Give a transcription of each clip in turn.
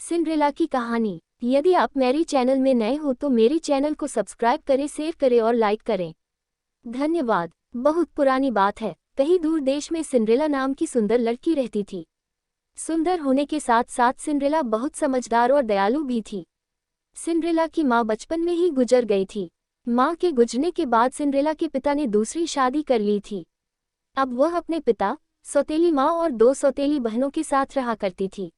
Cinderella की कहानी। यदि आप मेरी चैनल में नए हो तो मेरे चैनल को सब्सक्राइब करें, शेयर करें और लाइक करें। धन्यवाद। बहुत पुरानी बात है। कहीं दूर देश में सिंड्रेला नाम की सुंदर लड़की रहती थी। सुंदर होने के साथ साथ सिंड्रेला बहुत समझदार और दयालु भी थी। सिंड्रेला की माँ बचपन में ही गुजर गई थी। माँ के गुजरने के बाद सिंड्रेला के पिता ने दूसरी शादी कर ली थी। अब वह अपने पिता, सौतेली माँ और 2 सौतेली बहनों के साथ रहा करती थी।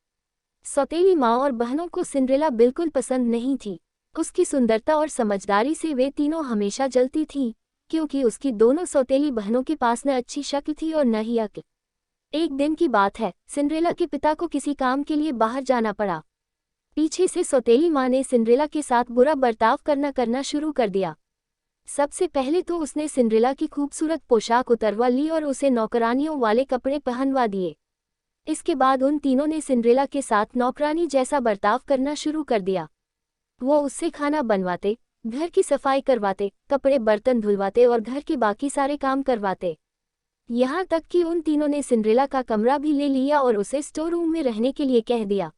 सौतेली माँ और बहनों को सिंड्रेला बिल्कुल पसंद नहीं थी। उसकी सुंदरता और समझदारी से वे तीनों हमेशा जलती थीं, क्योंकि उसकी दोनों सौतेली बहनों के पास न अच्छी शक्ल थी और न ही अक्ल। एक दिन की बात है, सिंड्रेला के पिता को किसी काम के लिए बाहर जाना पड़ा। पीछे से सौतेली माँ ने सिंड्रेला के साथ बुरा बर्ताव करना शुरू कर दिया। सबसे पहले तो उसने सिंड्रेला की खूबसूरत पोशाक उतरवा ली और उसे नौकरानियों वाले कपड़े पहनवा दिए। इसके बाद उन तीनों ने सिंड्रेला के साथ नौकरानी जैसा बर्ताव करना शुरू कर दिया। वो उससे खाना बनवाते, घर की सफाई करवाते, कपड़े बर्तन धुलवाते और घर के बाकी सारे काम करवाते। यहाँ तक कि उन तीनों ने सिंड्रेला का कमरा भी ले लिया और उसे स्टोर रूम में रहने के लिए कह दिया।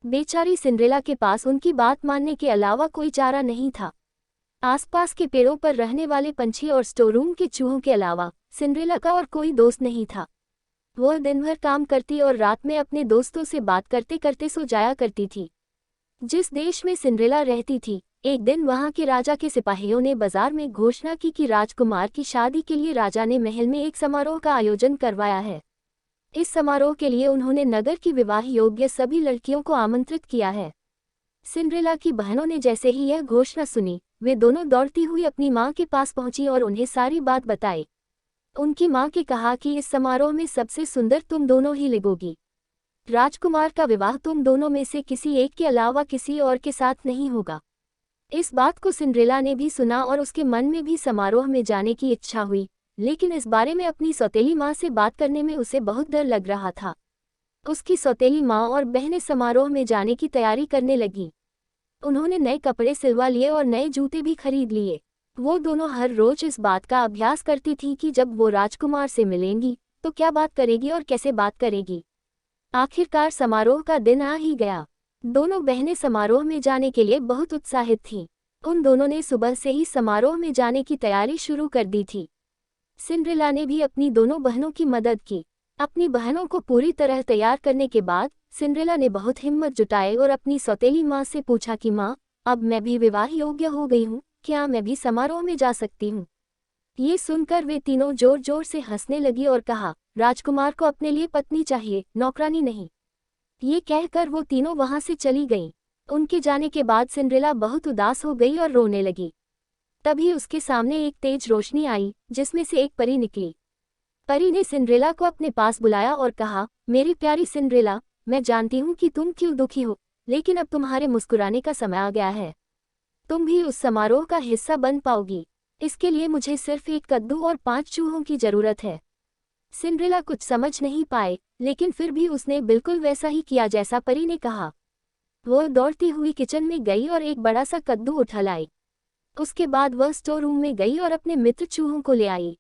बेचारी सिंड्रेला के पास उनकी बात मानने के अलावा कोई चारा नहीं था। आसपास के पेड़ों पर रहने वाले पंछी और स्टोर रूम के चूहों के अलावा सिंड्रेला का और कोई दोस्त नहीं था। वह दिन भर काम करती और रात में अपने दोस्तों से बात करते करते सो जाया करती थी। जिस देश में सिंड्रेला रहती थी, एक दिन वहां के राजा के सिपाहियों ने बाजार में घोषणा की कि राजकुमार की शादी के लिए राजा ने महल में एक समारोह का आयोजन करवाया है। इस समारोह के लिए उन्होंने नगर की विवाह योग्य सभी लड़कियों को आमंत्रित किया है। सिंड्रेला की बहनों ने जैसे ही यह घोषणा सुनी, वे दोनों दौड़ती हुई अपनी माँ के पास पहुंची और उन्हें सारी बात बताई। उनकी माँ के कहा कि इस समारोह में सबसे सुंदर तुम दोनों ही लगोगी। राजकुमार का विवाह तुम दोनों में से किसी एक के अलावा किसी और के साथ नहीं होगा। इस बात को सिंड्रेला ने भी सुना और उसके मन में भी समारोह में जाने की इच्छा हुई, लेकिन इस बारे में अपनी सौतेली माँ से बात करने में उसे बहुत डर लग रहा था। उसकी सौतेली माँ और बहनें समारोह में जाने की तैयारी करने लगीं। उन्होंने नए कपड़े सिलवा लिए और नए जूते भी खरीद लिए। वो दोनों हर रोज इस बात का अभ्यास करती थी कि जब वो राजकुमार से मिलेंगी तो क्या बात करेगी और कैसे बात करेगी। आखिरकार समारोह का दिन आ ही गया। दोनों बहनें समारोह में जाने के लिए बहुत उत्साहित थीं। उन दोनों ने सुबह से ही समारोह में जाने की तैयारी शुरू कर दी थी। सिंड्रेला ने भी अपनी दोनों बहनों की मदद की। अपनी बहनों को पूरी तरह तैयार करने के बाद सिंड्रेला ने बहुत हिम्मत जुटाई और अपनी सौतेली माँ से पूछा कि माँ, अब मैं भी विवाह योग्य हो गई हूँ, क्या मैं भी समारोह में जा सकती हूँ? ये सुनकर वे तीनों जोर जोर से हंसने लगी और कहा, राजकुमार को अपने लिए पत्नी चाहिए, नौकरानी नहीं। ये कहकर वो तीनों वहां से चली गईं। उनके जाने के बाद सिंड्रेला बहुत उदास हो गई और रोने लगी। तभी उसके सामने एक तेज रोशनी आई, जिसमें से एक परी निकली। परी ने सिंड्रेला को अपने पास बुलाया और कहा, मेरी प्यारी सिंड्रेला, मैं जानती हूँ कि तुम क्यों दुखी हो, लेकिन अब तुम्हारे मुस्कुराने का समय आ गया है। तुम भी उस समारोह का हिस्सा बन पाओगी। इसके लिए मुझे सिर्फ एक कद्दू और 5 चूहों की जरूरत है। सिंड्रेला कुछ समझ नहीं पाए, लेकिन फिर भी उसने बिल्कुल वैसा ही किया जैसा परी ने कहा। वह दौड़ती हुई किचन में गई और एक बड़ा सा कद्दू उठा लाई। उसके बाद वह स्टोर रूम में गई और अपने मित्र चूहों को ले आई।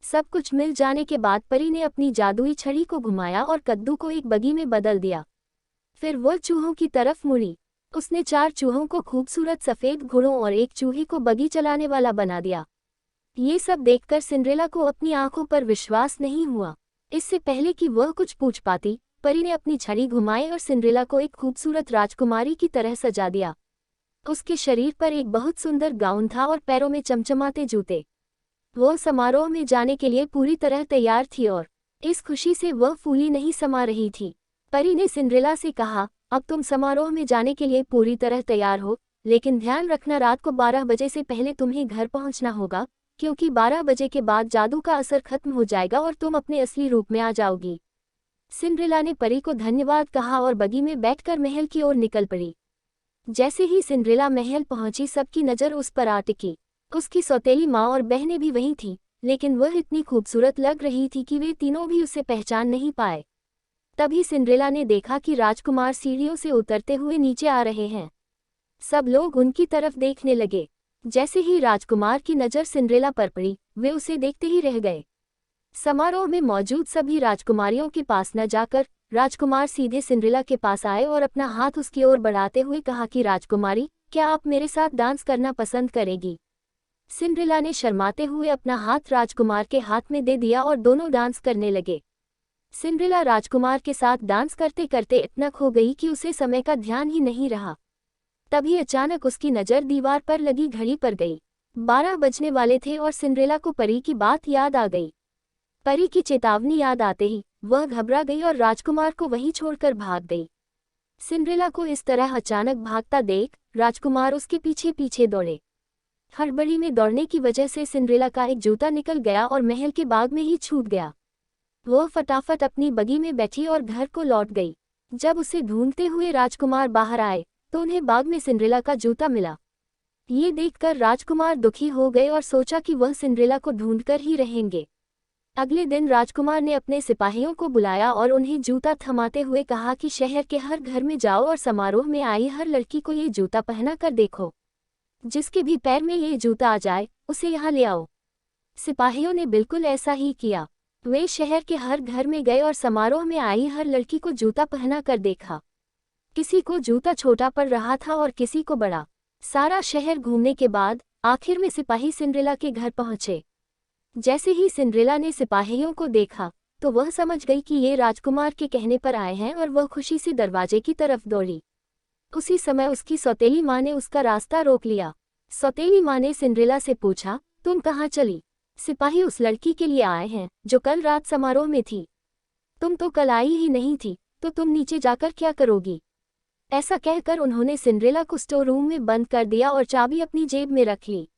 सब कुछ मिल जाने के बाद परी ने अपनी जादुई छड़ी को घुमाया और कद्दू को एक बगी में बदल दिया। फिर वह चूहों की तरफ मुड़ी। उसने 4 चूहों को खूबसूरत सफेद घोड़ों और एक चूहे को बगी चलाने वाला बना दिया। ये सब देखकर सिंड्रेला को अपनी आंखों पर विश्वास नहीं हुआ। इससे पहले कि वह कुछ पूछ पाती, परी ने अपनी छड़ी घुमाई और सिंड्रेला को एक खूबसूरत राजकुमारी की तरह सजा दिया। उसके शरीर पर एक बहुत सुंदर गाउन था और पैरों में चमचमाते जूते। वह समारोह में जाने के लिए पूरी तरह तैयार थी और इस खुशी से वह फूली नहीं समा रही थी। परी ने सिंड्रेला से कहा, अब तुम समारोह में जाने के लिए पूरी तरह तैयार हो, लेकिन ध्यान रखना रात को 12 बजे से पहले तुम्हें घर पहुंचना होगा, क्योंकि 12 बजे के बाद जादू का असर खत्म हो जाएगा और तुम अपने असली रूप में आ जाओगी। सिंड्रेला ने परी को धन्यवाद कहा और बगी में बैठकर महल की ओर निकल पड़ी। जैसे ही सिंड्रेला महल पहुंची, सबकी नज़र उस पर आ टिकी। उसकी सौतेली माँ और बहनें भी वहीं थीं, लेकिन वह इतनी खूबसूरत लग रही थी कि वे तीनों भी उसे पहचान नहीं पाए। तभी सिंड्रेला ने देखा कि राजकुमार सीढ़ियों से उतरते हुए नीचे आ रहे हैं। सब लोग उनकी तरफ देखने लगे। जैसे ही राजकुमार की नज़र सिंड्रेला पर पड़ी, वे उसे देखते ही रह गए। समारोह में मौजूद सभी राजकुमारियों के पास न जाकर राजकुमार सीधे सिंड्रेला के पास आए और अपना हाथ उसकी ओर बढ़ाते हुए कहा कि राजकुमारी, क्या आप मेरे साथ डांस करना पसंद करेगी? सिंड्रेला ने शर्माते हुए अपना हाथ राजकुमार के हाथ में दे दिया और दोनों डांस करने लगे। सिंड्रेला राजकुमार के साथ डांस करते करते इतना खो गई कि उसे समय का ध्यान ही नहीं रहा। तभी अचानक उसकी नज़र दीवार पर लगी घड़ी पर गई। 12 बजने वाले थे और सिंड्रेला को परी की बात याद आ गई। परी की चेतावनी याद आते ही वह घबरा गई और राजकुमार को वहीं छोड़कर भाग गई। सिंड्रेला को इस तरह अचानक भागता देख राजकुमार उसके पीछे पीछे दौड़े। हड़बड़ी में दौड़ने की वजह से सिंड्रेला का एक जूता निकल गया और महल के बाग में ही छूट गया। वह फटाफट अपनी बगी में बैठी और घर को लौट गई। जब उसे ढूंढते हुए राजकुमार बाहर आए तो उन्हें बाग में सिंड्रेला का जूता मिला। ये देखकर राजकुमार दुखी हो गए और सोचा कि वह सिंड्रेला को ढूंढकर ही रहेंगे। अगले दिन राजकुमार ने अपने सिपाहियों को बुलाया और उन्हें जूता थमाते हुए कहा कि शहर के हर घर में जाओ और समारोह में आई हर लड़की को ये जूता पहना कर देखो। जिसके भी पैर में ये जूता आ जाए उसे यहाँ ले आओ। सिपाहियों ने बिल्कुल ऐसा ही किया। वे शहर के हर घर में गए और समारोह में आई हर लड़की को जूता पहना कर देखा। किसी को जूता छोटा पड़ रहा था और किसी को बड़ा। सारा शहर घूमने के बाद आखिर में सिपाही सिंड्रेला के घर पहुंचे। जैसे ही सिंड्रेला ने सिपाहियों को देखा तो वह समझ गई कि ये राजकुमार के कहने पर आए हैं और वह खुशी से दरवाजे की तरफ दौड़ी। उसी समय उसकी सौतेली माँ ने उसका रास्ता रोक लिया। सौतेली माँ ने सिंड्रेला से पूछा, तुम कहाँ चली? सिपाही उस लड़की के लिए आए हैं जो कल रात समारोह में थी। तुम तो कल आई ही नहीं थी, तो तुम नीचे जाकर क्या करोगी? ऐसा कहकर उन्होंने सिंड्रेला को स्टोर रूम में बंद कर दिया और चाबी अपनी जेब में रख ली।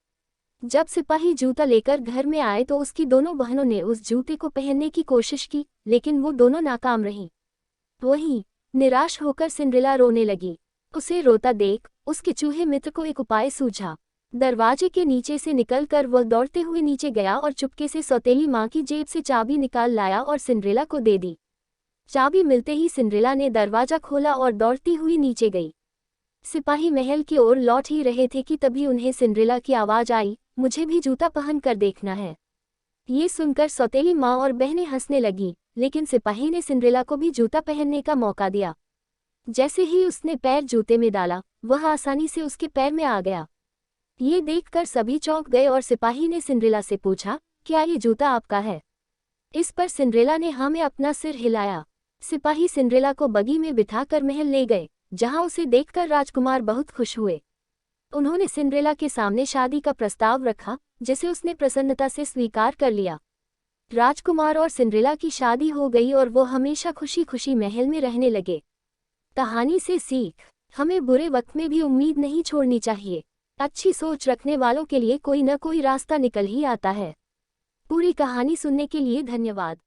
जब सिपाही जूता लेकर घर में आए तो उसकी दोनों बहनों ने उस जूते को पहनने की कोशिश की, लेकिन वो दोनों नाकाम रहीं। वहीं निराश होकर सिंड्रेला रोने लगी। उसे रोता देख उसके चूहे मित्र को एक उपाय सूझा। दरवाजे के नीचे से निकलकर वह दौड़ते हुए नीचे गया और चुपके से सौतेली माँ की जेब से चाबी निकाल लाया और सिंड्रेला को दे दी। चाबी मिलते ही सिंड्रेला ने दरवाजा खोला और दौड़ती हुई नीचे गई। सिपाही महल की ओर लौट ही रहे थे कि तभी उन्हें सिंड्रेला की आवाज़ आई, मुझे भी जूता पहन कर देखना है। ये सुनकर सौतेली माँ और बहनें हंसने लगी, लेकिन सिपाही ने सिंड्रेला को भी जूता पहनने का मौका दिया। जैसे ही उसने पैर जूते में डाला वह आसानी से उसके पैर में आ गया। ये देखकर सभी चौंक गए और सिपाही ने सिंड्रेला से पूछा, क्या ये जूता आपका है? इस पर सिंड्रेला ने हाँ में अपना सिर हिलाया। सिपाही सिंड्रेला को बगी में बिठाकर महल ले गए, जहां उसे देखकर राजकुमार बहुत खुश हुए। उन्होंने सिंड्रेला के सामने शादी का प्रस्ताव रखा, जिसे उसने प्रसन्नता से स्वीकार कर लिया। राजकुमार और सिंड्रेला की शादी हो गई और वो हमेशा खुशी खुशी महल में रहने लगे। कहानी से सीख, हमें बुरे वक्त में भी उम्मीद नहीं छोड़नी चाहिए। अच्छी सोच रखने वालों के लिए कोई न कोई रास्ता निकल ही आता है। पूरी कहानी सुनने के लिए धन्यवाद।